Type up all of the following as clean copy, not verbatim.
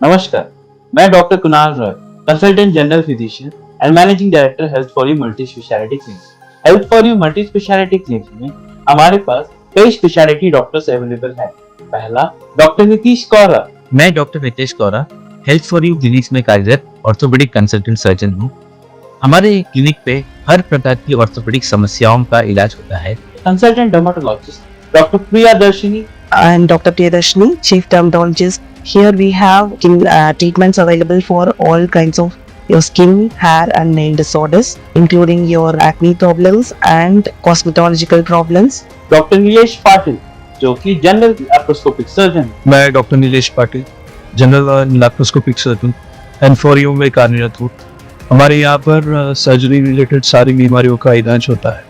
नमस्कार, मैं doctor Kunal Roy, consultant general physician and managing director health for you multi speciality clinic. Health for you multi speciality clinic में हमारे पास कई speciality doctors available हैं। पहला, doctor Nitish कौरा। मैं doctor Nitesh Kaura health for you clinics में कार्यरत ऑर्थोपेडिक कंसल्टेंट सर्जन हूँ। हमारे क्लिनिक पे हर प्रकार की ऑर्थोपेडिक समस्याओं का इलाज होता है। Consultant dermatologist doctor Priyadarshini. I am Dr. Priyadarshini, Chief Dermatologist. Here we have treatments available for all kinds of your skin, hair and nail disorders, including your acne problems and cosmetological problems. Doctor Nilesh Patil, जो कि general laparoscopic surgeon. मैं doctor Nilesh Patil, general laparoscopic surgeon and for you में कार्यरत हूँ। हमारे यहाँ पर surgery related सारी बीमारियों का इलाज होता है।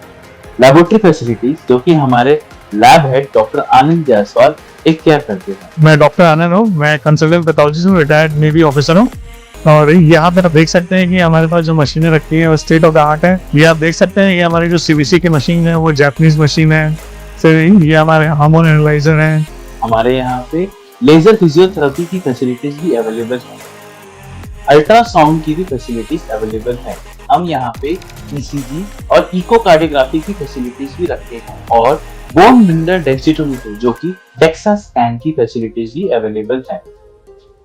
लेबोरेटरी फैसिलिटीज, जो कि हमारे लैब हेड डॉक्टर आनंद जायसवाल एक केयर करते हैं। मैं डॉक्टर आनंद हूँ, मैं कंसल्टेंट पैथोलॉजिस्ट हूँ, रिटायर्ड नेवी ऑफिसर हूँ। और यहाँ पर आप देख सकते हैं कि हमारे पास जो मशीनें रखी हैं वो स्टेट ऑफ द आर्ट है। ये आप देख सकते हैं, ये हमारी जो सीवीसी की मशीन है वो जापानीज मशीन है। फिर ये हमारे हार्मोन एनालाइजर है। हमारे यहाँ पे लेजर फिजियोथेरेपी की फैसिलिटीज भी अवेलेबल है। अल्ट्रासाउंड की भी फैसिलिटीज अवेलेबल है। हम यहाँ पे ईसीजी और इकोकार्डियोग्राफी की फैसिलिटीज भी रखते हैं और बोन मिनरल डेंसिटोमीटर, जो कि डेक्सा स्कैन की फैसिलिटीज भी अवेलेबल है।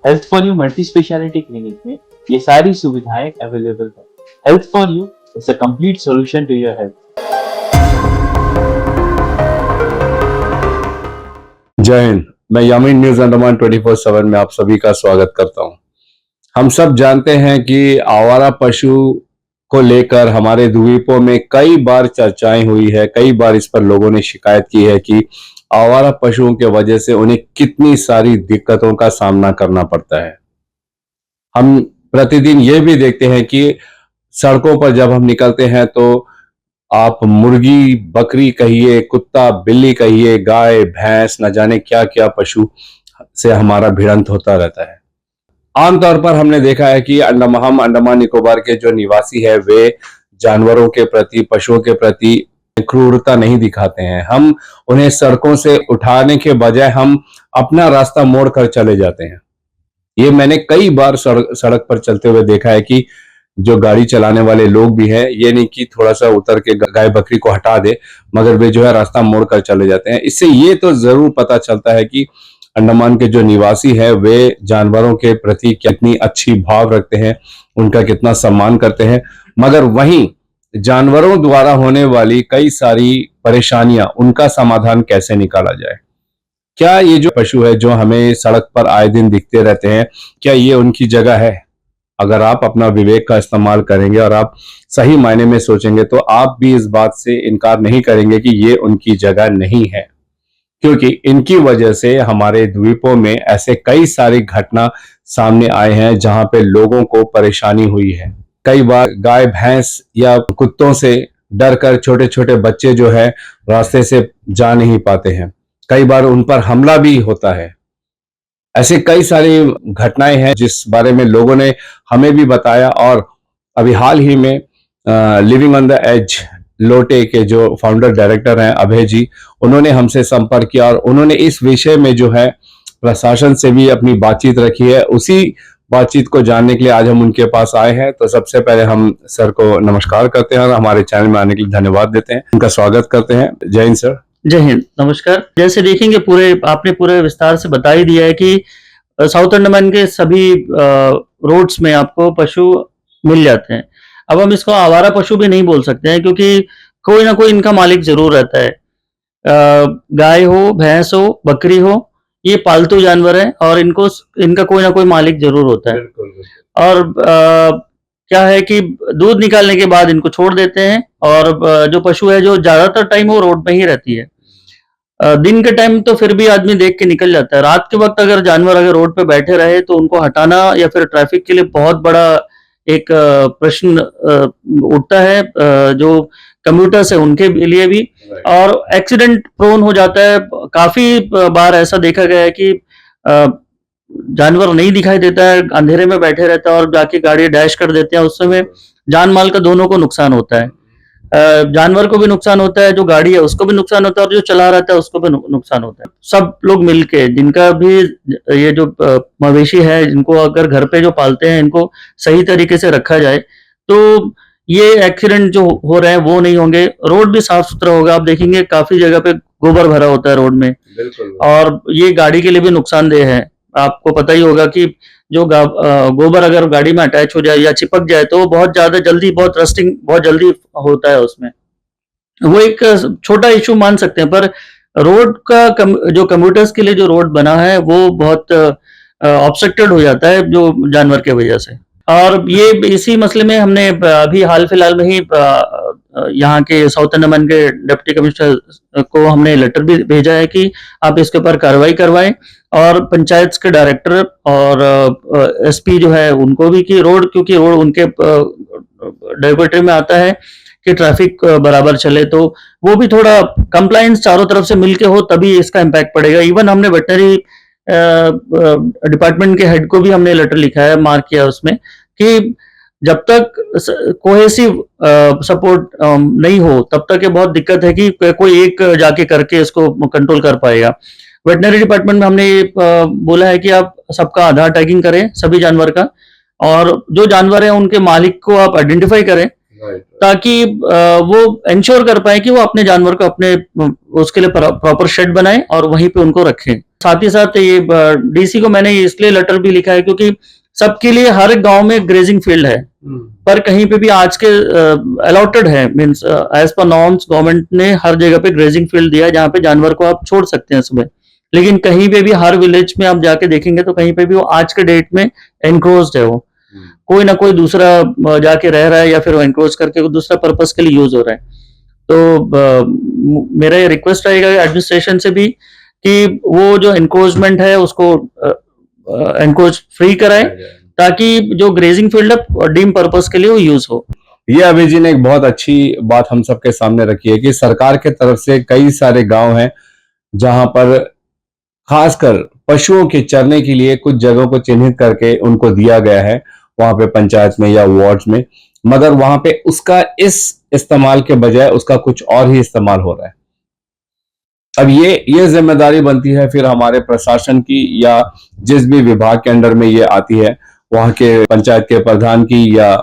Health for you multi speciality clinic में ये सारी सुविधाएं अवेलेबल है। Health for you is a complete solution to your health. जय हिंद। मैं यामीन न्यूज अंडमान 24/7 में आप सभी का स्वागत करता हूं। हम सब जानते हैं कि आवारा पशु को लेकर हमारे द्वीपों में कई बार चर्चाएं हुई है। कई बार इस पर लोगों ने शिकायत की है कि आवारा पशुओं के वजह से उन्हें कितनी सारी दिक्कतों का सामना करना पड़ता है। हम प्रतिदिन ये भी देखते हैं कि सड़कों पर जब हम निकलते हैं तो आप मुर्गी, बकरी कहिए, कुत्ता, बिल्ली कहिए, गाय, भैंस, न जाने क्या क्या पशु से हमारा भिड़ंत होता रहता है। आमतौर पर हमने देखा है कि हम अंडमान निकोबार के जो निवासी है वे जानवरों के प्रति, पशुओं के प्रति क्रूरता नहीं दिखाते हैं। हम उन्हें सड़कों से उठाने के बजाय हम अपना रास्ता मोड़ कर चले जाते हैं। ये मैंने कई बार सड़क पर चलते हुए देखा है कि जो गाड़ी चलाने वाले लोग भी हैं, ये नहीं कि थोड़ा सा उतर के गाय बकरी को हटा दे, मगर वे जो है रास्ता मोड़ कर चले जाते हैं। इससे ये तो जरूर पता चलता है कि अंडमान के जो निवासी है वे जानवरों के प्रति कितनी अच्छी भाव रखते हैं, उनका कितना सम्मान करते हैं। मगर वहीं जानवरों द्वारा होने वाली कई सारी परेशानियां, उनका समाधान कैसे निकाला जाए। क्या ये जो पशु है जो हमें सड़क पर आए दिन दिखते रहते हैं, क्या ये उनकी जगह है? अगर आप अपना विवेक का इस्तेमाल करेंगे और आप सही मायने में सोचेंगे तो आप भी इस बात से इनकार नहीं करेंगे कि ये उनकी जगह नहीं है, क्योंकि इनकी वजह से हमारे द्वीपों में ऐसे कई सारी घटना सामने आए हैं जहां पे लोगों को परेशानी हुई है। कई बार गाय, भैंस या कुत्तों से डर कर छोटे छोटे बच्चे जो है रास्ते से जा नहीं पाते हैं। कई बार उन पर हमला भी होता है। ऐसे कई सारी घटनाएं हैं जिस बारे में लोगों ने हमें भी बताया। और अभी हाल ही में लिविंग ऑन द एज लोटे के जो फाउंडर डायरेक्टर हैं अभय जी, उन्होंने हमसे संपर्क किया और उन्होंने इस विषय में जो है प्रशासन से भी अपनी बातचीत रखी है। उसी बातचीत को जानने के लिए आज हम उनके पास आए हैं। तो सबसे पहले हम सर को नमस्कार करते हैं और हमारे चैनल में आने के लिए धन्यवाद देते हैं। उनका स्वागत करते हैं। जय हिंद सर। जय हिंद, नमस्कार। जैसे देखेंगे आपने पूरे विस्तार से बता ही दिया है कि साउथ अंडमान के सभी रोड्स में आपको पशु मिल जाते हैं। अब हम इसको आवारा पशु भी नहीं बोल सकते हैं, क्योंकि कोई ना कोई इनका मालिक जरूर रहता है। गाय हो, भैंस हो, बकरी हो, ये पालतू जानवर है और इनका कोई ना कोई मालिक जरूर होता है। और क्या है कि दूध निकालने के बाद इनको छोड़ देते हैं और जो पशु है जो ज्यादातर टाइम वो रोड पे ही रहती है। दिन के टाइम तो फिर भी आदमी देख के निकल जाता है। रात के वक्त अगर जानवर रोड पे बैठे रहे तो उनको हटाना या फिर ट्रैफिक के लिए बहुत बड़ा एक प्रश्न उठता है, जो कम्यूटर्स है उनके लिए भी, और एक्सीडेंट प्रोन हो जाता है। काफी बार ऐसा देखा गया है कि जानवर नहीं दिखाई देता है, अंधेरे में बैठे रहता है और जाके गाड़ी डैश कर देते हैं। उस समय जान माल का दोनों को नुकसान होता है। जानवर को भी नुकसान होता है, जो गाड़ी है उसको भी नुकसान होता है, और जो चला रहता है उसको भी नुकसान होता है। सब लोग मिलके, जिनका भी ये जो मवेशी है, जिनको अगर घर पे जो पालते हैं, इनको सही तरीके से रखा जाए तो ये एक्सीडेंट जो हो रहे हैं वो नहीं होंगे। रोड भी साफ सुथरा होगा। आप देखेंगे काफी जगह पे गोबर भरा होता है रोड में, बिल्कुल। और ये गाड़ी के लिए भी नुकसानदेह है। आपको पता ही होगा कि जो गोबर अगर गाड़ी में अटैच हो जाए या चिपक जाए तो बहुत ज्यादा जल्दी, बहुत रस्टिंग बहुत जल्दी होता है उसमें। वो एक छोटा इशू मान सकते हैं, पर रोड का जो कम्यूटर्स के लिए जो रोड बना है वो बहुत ऑब्स्ट्रक्टेड हो जाता है जो जानवर के वजह से। और ये इसी मसले में हमने अभी हाल फिलहाल में ही यहाँ के साउथ अंडमान के डिप्टी कमिश्नर को हमने लेटर भी भेजा है कि आप इसके ऊपर कार्रवाई करवाएं, और पंचायत के डायरेक्टर और एसपी जो है उनको भी, कि रोड, क्योंकि रोड उनके डायरेक्टरी में आता है कि ट्रैफिक बराबर चले, तो वो भी थोड़ा कंप्लायंस चारों तरफ से मिलके हो तभी इसका इम्पैक्ट पड़ेगा। इवन हमने वेटनरी डिपार्टमेंट के हेड को भी हमने लेटर लिखा है, मार्क किया उसमें, कि जब तक कोहेसिव सपोर्ट नहीं हो तब तक ये बहुत दिक्कत है कि कोई एक जाके करके इसको कंट्रोल कर पाएगा। वेटनरी डिपार्टमेंट में हमने बोला है कि आप सबका आधार टैगिंग करें, सभी जानवर का, और जो जानवर है उनके मालिक को आप आइडेंटिफाई करें, ताकि वो इंश्योर कर पाए कि वो अपने जानवर को अपने उसके लिए प्रॉपर शेड बनाए और वहीं पे उनको रखें। साथ ही साथ ये डीसी को मैंने इसलिए लेटर भी लिखा है क्योंकि सबके लिए हर एक गांव में ग्रेजिंग फील्ड है, पर कहीं पे भी आज के अलॉटेड है, means as per norms government ने हर जगह पे ग्रेजिंग फील्ड दिया है जहां पे जानवर को आप छोड़ सकते हैं सुबह। लेकिन कहीं पे भी हर विलेज में आप जाके देखेंगे तो कहीं पे भी वो आज के डेट में एनक्रोच्ड है, वो कोई ना कोई दूसरा जाके रह रहा है या फिर वो एनक्रोच करके दूसरा पर्पस के लिए यूज हो रहा है। तो मेरा ये रिक्वेस्ट रहेगा एडमिनिस्ट्रेशन से भी कि वो जो एनक्रोचमेंट है उसको एनक्रोच फ्री कराए, ताकि जो ग्रेजिंग फील्ड है डीम पर्पस के लिए वो यूज हो। ये अभय जी ने एक बहुत अच्छी बात हम सबके सामने रखी है कि सरकार के तरफ से कई सारे गांव हैं जहां पर खासकर पशुओं के चरने के लिए कुछ जगहों को चिन्हित करके उनको दिया गया है, वहां पे पंचायत में या वार्ड्स में, मगर वहां पे उसका इस इस्तेमाल के बजाय उसका कुछ और ही इस्तेमाल हो रहा है। अब ये जिम्मेदारी बनती है फिर हमारे प्रशासन की, या जिस भी विभाग के अंडर में ये आती है, वहां के पंचायत के प्रधान की या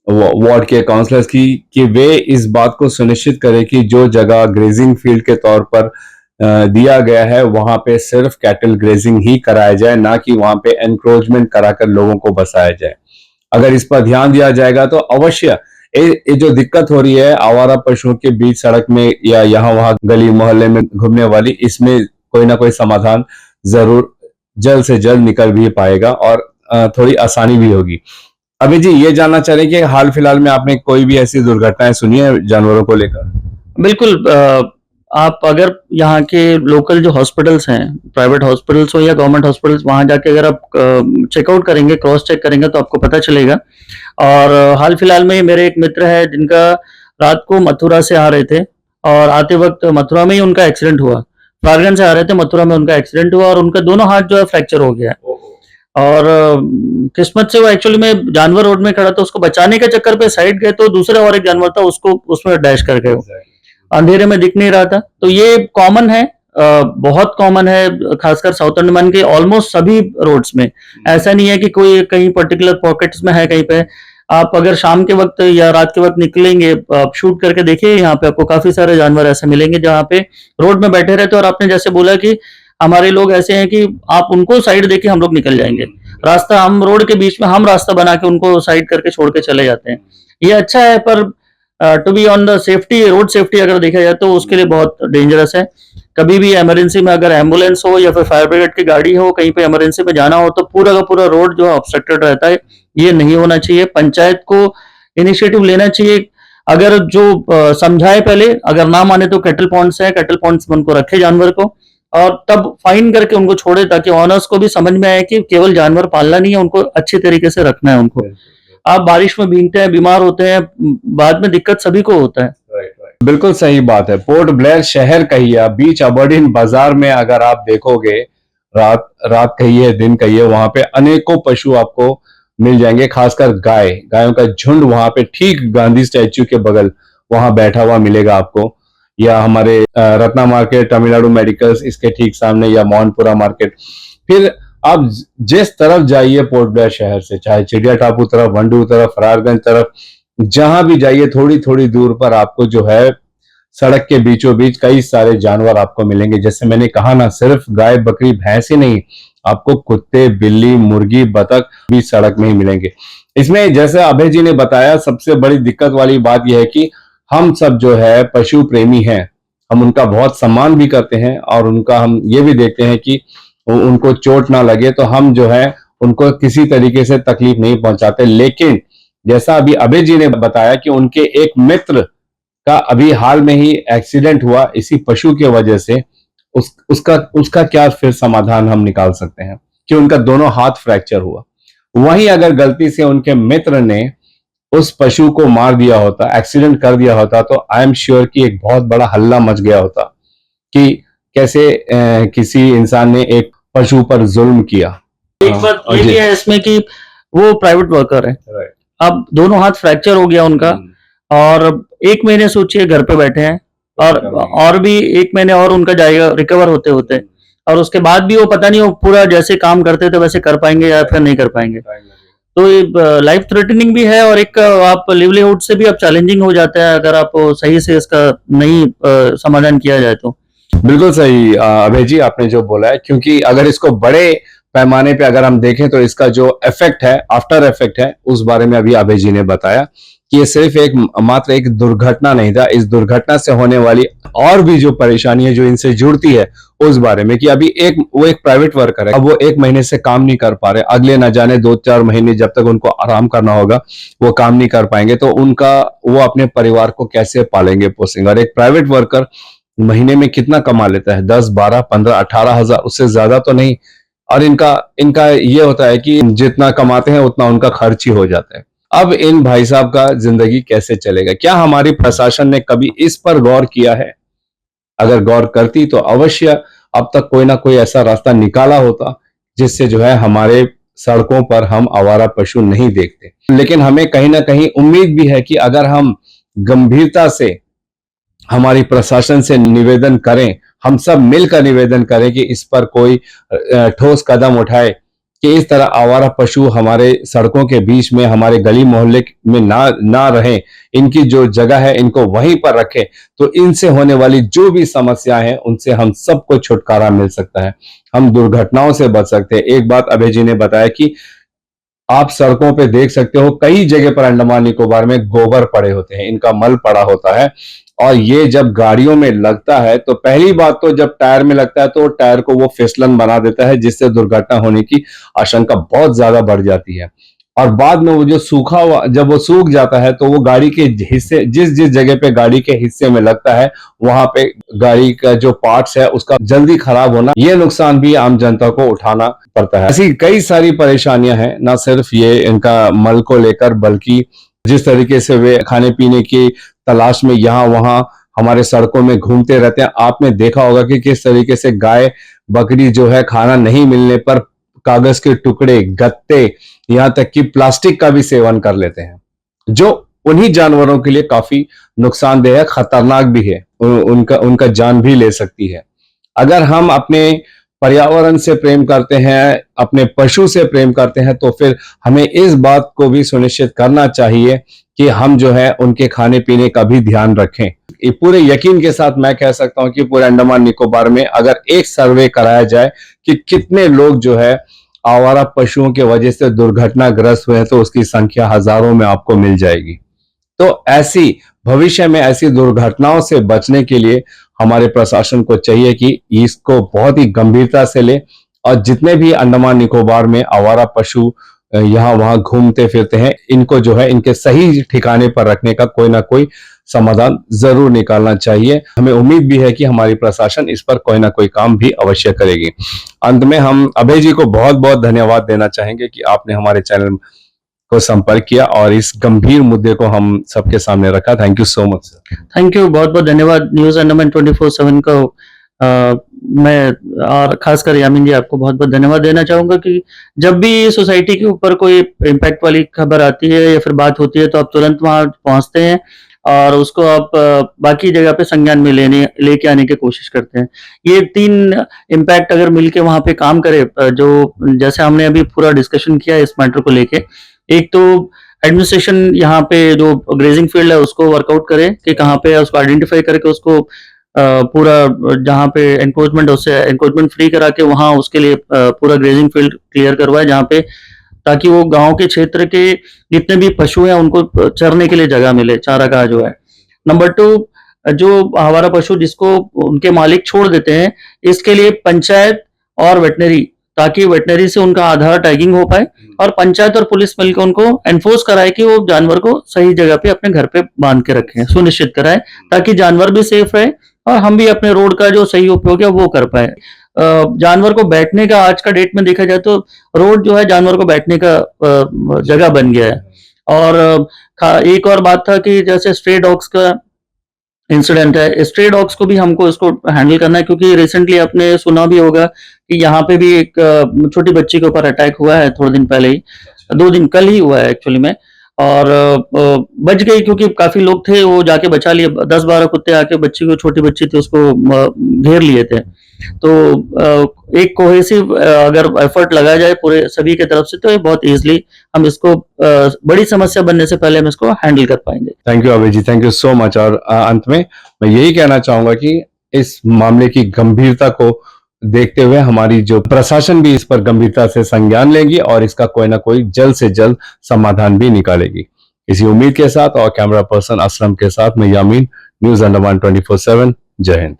वार्ड के काउंसलर्स की, कि वे इस बात को सुनिश्चित करें कि जो जगह ग्रेजिंग फील्ड के तौर पर दिया गया है वहां पे सिर्फ कैटल ग्रेजिंग ही कराया जाए, ना कि वहां पे एनक्रोचमेंट कराकर लोगों को बसाया जाए। अगर इस पर ध्यान दिया जाएगा तो अवश्य ये जो दिक्कत हो रही है आवारा पशुओं के बीच सड़क में या यहाँ वहां गली मोहल्ले में घूमने वाली, इसमें कोई ना कोई समाधान जरूर जल्द से जल्द निकल भी पाएगा और थोड़ी आसानी भी होगी। अभी जी ये जानना चाह रहे कि हाल फिलहाल में आपने कोई भी ऐसी दुर्घटनाएं सुनी है जानवरों को लेकर? बिल्कुल। आप अगर यहाँ के लोकल जो हॉस्पिटल्स हैं, प्राइवेट हॉस्पिटल्स हो या गवर्नमेंट हॉस्पिटल्स, वहां जाके अगर आप चेकआउट करेंगे, क्रॉस चेक करेंगे तो आपको पता चलेगा। और हाल फिलहाल में मेरे एक मित्र है जिनका रात को मथुरा से आ रहे थे और आते वक्त मथुरा में ही उनका एक्सीडेंट हुआ। फारगन से आ रहे थे, मथुरा में उनका एक्सीडेंट हुआ और उनका दोनों हाथ जो है फ्रैक्चर हो गया। और किस्मत से वो एक्चुअली में जानवर रोड में खड़ा था, उसको बचाने के चक्कर पे साइड गए तो दूसरा और एक जानवर था, उसको उसमें डैश कर गए। अंधेरे में दिख नहीं रहा था। तो ये कॉमन है, बहुत कॉमन है, खासकर साउथ अंडमान के ऑलमोस्ट सभी रोड्स में। ऐसा नहीं है कि कोई कहीं पर्टिकुलर पॉकेट्स में है कहीं पे। आप अगर शाम के वक्त या रात के वक्त निकलेंगे, आप शूट करके देखिए, यहाँ पे आपको काफी सारे जानवर ऐसे मिलेंगे जहाँ पे रोड में बैठे रहते हैं। और आपने जैसे बोला कि हमारे लोग ऐसे हैं कि आप उनको साइड देके हम लोग निकल जाएंगे, रास्ता हम रोड के बीच में हम रास्ता बना के उनको साइड करके छोड़ के चले जाते हैं। ये अच्छा है, पर to be on the safety, road safety अगर देखा जाए तो उसके लिए बहुत डेंजरस है। कभी भी इमरजेंसी में अगर एम्बुलेंस हो या फिर फायर ब्रिगेड की गाड़ी हो, कहीं पे इमरजेंसी में जाना हो तो पूरा का पूरा रोड जो है ऑब्स्ट्रक्टेड रहता है। ये नहीं होना चाहिए। पंचायत को इनिशिएटिव लेना चाहिए। अगर जो समझाए पहले, अगर ना माने तो कैटल पॉइंट्स है, कैटल पॉइंट्स में उनको रखे जानवर को, और तब फाइन करके उनको छोड़े, ताकि ऑनर्स को भी समझ में आए कि केवल जानवर पालना नहीं है, उनको अच्छे तरीके से रखना है उनको। आप बारिश में भीगते हैं, बीमार होते हैं, बाद में दिक्कत सभी को होता है। बिल्कुल सही बात है। पोर्ट ब्लेयर शहर कहिए, बीच अबरडीन बाजार में अगर आप देखोगे, रात कहिए दिन कहिए, वहां पे अनेकों पशु आपको मिल जाएंगे, खासकर गायों का झुंड वहां पे ठीक गांधी स्टैच्यू के बगल वहां बैठा हुआ मिलेगा आपको, या हमारे रत्ना मार्केट, तमिलनाडु मेडिकल्स इसके ठीक सामने, या मोहनपुरा मार्केट। फिर आप जिस तरफ जाइए पोर्ट ब्लेयर शहर से, चाहे चिड़िया टापू तरफ, वंडू तरफ, फरारगंज तरफ, जहां भी जाइए थोड़ी थोड़ी दूर पर आपको जो है सड़क के बीचों बीच कई सारे जानवर आपको मिलेंगे। जैसे मैंने कहा ना, सिर्फ गाय बकरी भैंस ही नहीं, आपको कुत्ते, बिल्ली, मुर्गी, बतख भी सड़क में ही मिलेंगे। इसमें जैसे अभय जी ने बताया, सबसे बड़ी दिक्कत वाली बात यह है कि हम सब जो है पशु प्रेमी हैं, हम उनका बहुत सम्मान भी करते हैं और उनका हम ये भी देखते हैं कि उनको चोट ना लगे, तो हम जो है उनको किसी तरीके से तकलीफ नहीं पहुंचाते। लेकिन जैसा अभी अभय जी ने बताया कि उनके एक मित्र का अभी हाल में ही एक्सीडेंट हुआ इसी पशु के वजह से, उसका क्या फिर समाधान हम निकाल सकते हैं कि उनका दोनों हाथ फ्रैक्चर हुआ। वहीं अगर गलती से उनके मित्र ने उस पशु को मार दिया होता, एक्सीडेंट कर दिया होता, तो आई एम श्योर कि एक बहुत बड़ा हल्ला मच गया होता कि कैसे किसी इंसान ने एक पशु पर जुल्म किया। एक बात ये भी है इसमें कि वो प्राइवेट वर्कर है, अब दोनों हाथ फ्रैक्चर हो गया उनका, और 1 महीने सोचिए घर पे बैठे हैं, और भी 1 महीने और उनका जाएगा रिकवर होते होते, और उसके बाद भी वो पता नहीं वो पूरा जैसे काम करते थे वैसे कर पाएंगे या फिर नहीं कर पाएंगे। तो ये लाइफ थ्रेटनिंग भी है, और एक आप लिवलीहुड से भी अब चैलेंजिंग हो जाता है अगर आप सही से इसका नहीं समाधान किया जाए तो। बिल्कुल सही अभय जी आपने जो बोला है, क्योंकि अगर इसको बड़े पैमाने पे अगर हम देखें तो इसका जो इफेक्ट है, आफ्टर इफेक्ट है, उस बारे में अभी अभय जी ने बताया कि ये सिर्फ मात्र एक दुर्घटना नहीं था, इस दुर्घटना से होने वाली और भी जो परेशानी है जो इनसे जुड़ती है उस बारे में, कि अभी वो एक प्राइवेट वर्कर है, अब वो 1 महीने से काम नहीं कर पा रहे, अगले न जाने 2-4 महीने जब तक उनको आराम करना होगा वो काम नहीं कर पाएंगे, तो वो अपने परिवार को कैसे पालेंगे पोसेंगे। और एक प्राइवेट वर्कर महीने में कितना कमा लेता है? 10, 12, 15, 18 हजार, उससे ज्यादा तो नहीं। और इनका ये होता है कि जितना कमाते हैं उतना उनका खर्च ही हो जाता है। अब इन भाई साहब का जिंदगी कैसे चलेगा? क्या हमारी प्रशासन ने कभी इस पर गौर किया है? अगर गौर करती तो अवश्य अब तक कोई ना कोई ऐसा रास्ता निकाला होता जिससे जो है हमारे सड़कों पर हम आवारा पशु नहीं देखते। लेकिन हमें कहीं ना कहीं उम्मीद भी है कि अगर हम गंभीरता से हमारी प्रशासन से निवेदन करें, हम सब मिलकर निवेदन करें कि इस पर कोई ठोस कदम उठाए कि इस तरह आवारा पशु हमारे सड़कों के बीच में, हमारे गली मोहल्ले में ना रहे, इनकी जो जगह है इनको वहीं पर रखें, तो इनसे होने वाली जो भी समस्या है उनसे हम सबको छुटकारा मिल सकता है, हम दुर्घटनाओं से बच सकते हैं। एक बात अभय जी ने बताया कि आप सड़कों पे देख सकते हो कई जगह पर अंडमान निकोबार में गोबर पड़े होते हैं, इनका मल पड़ा होता है, और ये जब गाड़ियों में लगता है तो पहली बात तो जब टायर में लगता है तो टायर को वो फिसलन बना देता है, जिससे दुर्घटना होने की आशंका बहुत ज्यादा बढ़ जाती है। और बाद में वो जो सूखा हुआ, जब वो सूख जाता है तो वो गाड़ी के हिस्से, जिस जिस जगह पे गाड़ी के हिस्से में लगता है वहां पे गाड़ी का जो पार्ट्स है उसका जल्दी खराब होना, ये नुकसान भी आम जनता को उठाना पड़ता है। ऐसी कई सारी परेशानियां हैं, ना सिर्फ ये इनका मल को लेकर, बल्कि जिस तरीके से वे खाने पीने की तलाश में यहाँ वहां हमारे सड़कों में घूमते रहते हैं। आपने देखा होगा कि किस तरीके से गाय बकरी जो है खाना नहीं मिलने पर कागज के टुकड़े, गत्ते, यहाँ तक कि प्लास्टिक का भी सेवन कर लेते हैं, जो उन्हीं जानवरों के लिए काफी नुकसानदेह है, खतरनाक भी है, उनका जान भी ले सकती है। अगर हम अपने पर्यावरण से प्रेम करते हैं, अपने पशु से प्रेम करते हैं, तो फिर हमें इस बात को भी सुनिश्चित करना चाहिए कि हम जो है उनके खाने पीने का भी ध्यान रखें। पूरे यकीन के साथ मैं कह सकता हूं कि पूरे अंडमान निकोबार में अगर एक सर्वे कराया जाए कि कितने लोग जो है आवारा पशुओं के वजह से दुर्घटनाग्रस्त हुए हैं, तो उसकी संख्या हजारों में आपको मिल जाएगी। तो ऐसी भविष्य में ऐसी दुर्घटनाओं से बचने के लिए हमारे प्रशासन को चाहिए कि इसको बहुत ही गंभीरता से ले, और जितने भी अंडमान निकोबार में आवारा पशु यहाँ वहां घूमते फिरते हैं, इनको जो है इनके सही ठिकाने पर रखने का कोई ना कोई समाधान जरूर निकालना चाहिए। हमें उम्मीद भी है कि हमारी प्रशासन इस पर कोई ना कोई काम भी अवश्य करेगी। अंत में हम अभय जी को बहुत बहुत धन्यवाद देना चाहेंगे कि आपने हमारे चैनल को संपर्क किया और इस गंभीर मुद्दे को हम सबके सामने रखा। Thank you so much sir. Thank you, बहुत बहुत धन्यवाद न्यूज अंडमान 24/7 को। मैं और खासकर यामीन जी आपको बहुत बहुत धन्यवाद देना चाहूंगा कि जब भी सोसाइटी के ऊपर कोई इम्पैक्ट वाली खबर आती है या फिर बात होती है तो आप तुरंत वहां पहुंचते हैं और उसको आप बाकी जगह पे संज्ञान में लेके आने की कोशिश करते हैं। ये 3 इम्पैक्ट अगर मिलके वहाँ पे काम करे, जो जैसे हमने अभी पूरा डिस्कशन किया इस मैटर को लेके, एक तो एडमिनिस्ट्रेशन यहाँ पे जो ग्रेजिंग फील्ड है उसको वर्कआउट करे कि कहाँ पे है, उसको आइडेंटिफाई करके उसको पूरा जहाँ पे एनक्रोचमेंट उससे एनक्रोचमेंट फ्री करा के वहाँ उसके लिए पूरा ग्रेजिंग फील्ड क्लियर करवाए जहाँ पे, ताकि वो गांव के क्षेत्र के जितने भी पशु हैं उनको चरने के लिए जगह मिले, चारागाह जो है। नंबर 2, जो आवारा पशु जिसको उनके मालिक छोड़ देते हैं, इसके लिए पंचायत और वेटनरी, ताकि वेटनरी से उनका आधार टैगिंग हो पाए और पंचायत और पुलिस मिलकर उनको एनफोर्स कराए कि वो जानवर को सही जगह पे अपने घर पे बांध के रखें, सुनिश्चित कराए, ताकि जानवर भी सेफ रहे और हम भी अपने रोड का जो सही उपयोग है वो कर पाए। जानवर को बैठने का आज का डेट में देखा जाए तो रोड जो है जानवर को बैठने का जगह बन गया है। और एक और बात था कि जैसे स्ट्रे डॉग्स का इंसिडेंट है, स्ट्रे डॉग्स को भी हमको इसको हैंडल करना है, क्योंकि रिसेंटली आपने सुना भी होगा कि यहाँ पे भी एक छोटी बच्ची के ऊपर अटैक हुआ है थोड़े दिन पहले ही, 2 दिन कल ही हुआ है एक्चुअली में, और बच गई क्योंकि काफी लोग थे, वो जाके बचा लिए। 10-12 कुत्ते आके बच्ची को, छोटी बच्ची थी, उसको घेर लिए थे। तो एक कोहेसिव अगर एफर्ट लगाया जाए पूरे सभी के तरफ से तो ये बहुत इजीली हम इसको बड़ी समस्या बनने से पहले हम इसको हैंडल कर पाएंगे। Thank you Abhay ji, thank you so much. और अंत में मैं यही कहना चाहूंगा कि इस मामले की गंभीरता को देखते हुए हमारी जो प्रशासन भी इस पर गंभीरता से संज्ञान लेगी और इसका कोई ना कोई जल्द से जल्द समाधान भी निकालेगी। इसी उम्मीद के साथ और कैमरा पर्सन असलम के साथ मैं यामीन, न्यूज अंडमान 24/7। जय हिंद।